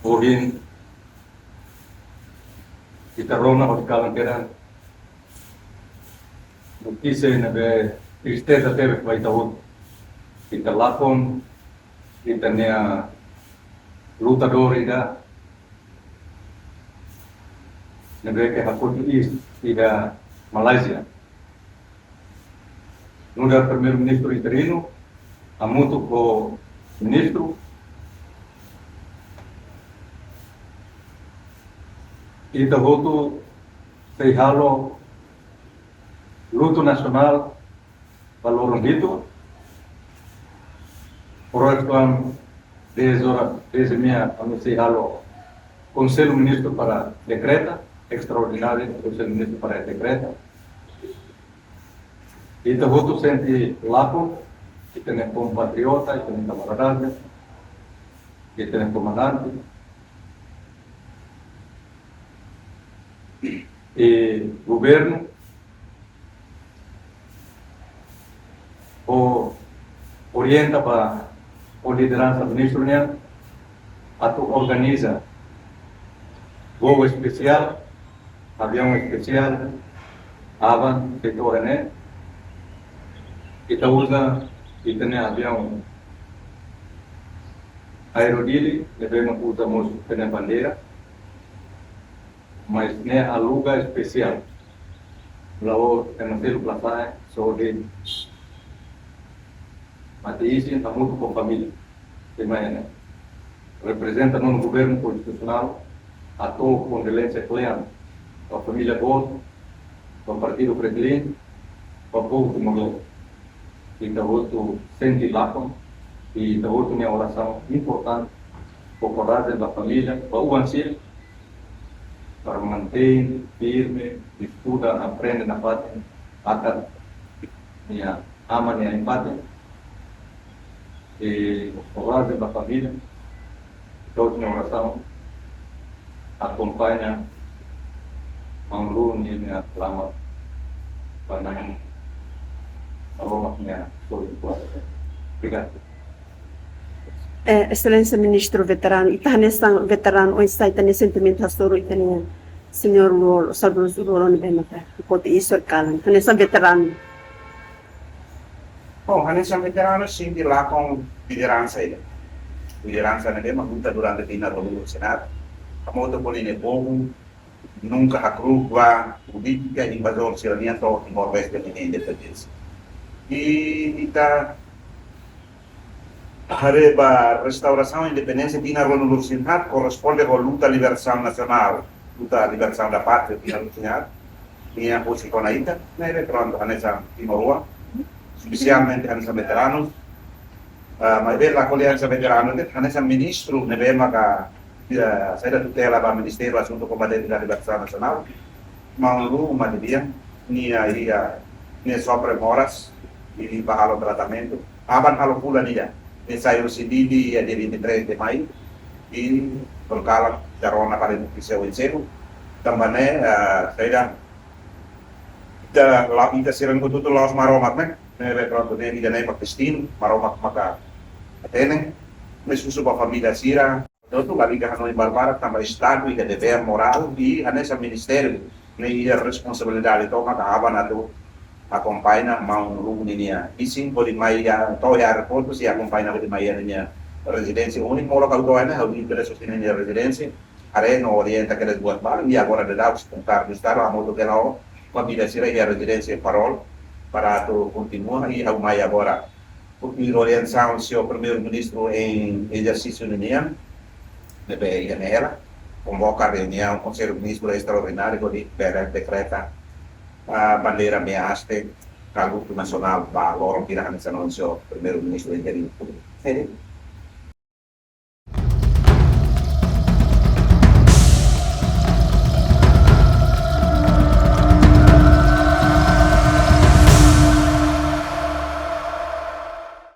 Bohin kita rona o kalankeran notise na be tristeza teve vai taud kita lapon kita nea lutador ida na be ke hakut is ida Malaysia nuda primeiro ministro interino amutu ko ministro ita voto seihalo luto nacional valor dito projeto desde minha seihalo conselho ministro para decreta extraordinário conselho ministro para decreta ita voto senti lapo que tem compatriota que tem camarada que tem comandante e governo o orienta para a liderança do ministro né a tu organiza voo especial avião especial avan setor né kita usa kita né avião aerodili devemos usamos pela bandeira mas né aluga especial lalu termasuk plaza sobre mati a muito com família também representa no governo constitucional a toda condolência plena a família Gold o partido Fretilin o povo do Mogol então outro sente lá e então outro minha oração importante por coragem da família para o ancião para manter firme, estuda, aprende na pátria, até minha ama minha empate e coragem da família, toda minha oração acompanha Manglu minha clama para minha solidariedade. Obrigado. Excelência Ministro Veterano, itahanesang veterano o itahanes sentimento hasoro itania Senhor Lolo, Salvador Lolo Benata, poti isor kalan, hanesang veterano. Bom, hanesang veterano sindi lá com liderança ele. Liderança na dema luta durante a do Senado. A moto poline bom, nunca a crua, política invasão cidadania to em noroeste de independência. E está a restauração e independência de Nacional corresponde à luta libertação nacional, luta libertação da pátria de Nacional, minha posição na ita, né, pronto, nessa Timor, especialmente nessa veteranos, mas ver a aliança veteranos, nessa ministro, né, vemos que a saída tutela do Ministério do Assunto Combatente da Libertação Nacional, Maulu, uma dia, nem só premoras e para o tratamento, aban halo pula niya. Ensayo si Didi ya di 23 de mayo y por cada darona para el oficial ensero tambane saya da la ita siran ko tutu laos maromak ne pronto ne ida ne pakistin maromak maka atene me susu pa família sira tutu la liga hanoi barbara tamba estado e dever moral e anessa ministério ne a responsabilidade toma ka abanado acompanha mau runia isin poli mai ya to ya report si acompanha poli mai ya residência única mora kalau doana hal ini pada sostienen ya residência are no orienta que les buat bar e agora de dar contar do estado a modo que lá família sira ya residência parol para to continua e ao mai agora o orientação o seu primeiro ministro em exercício união de be janela convoca reunião conselho ministro extraordinário de decreta a bandeira measte, cargo nacional, para lorong tirahan sa nonsyo, primeiro ministro interino.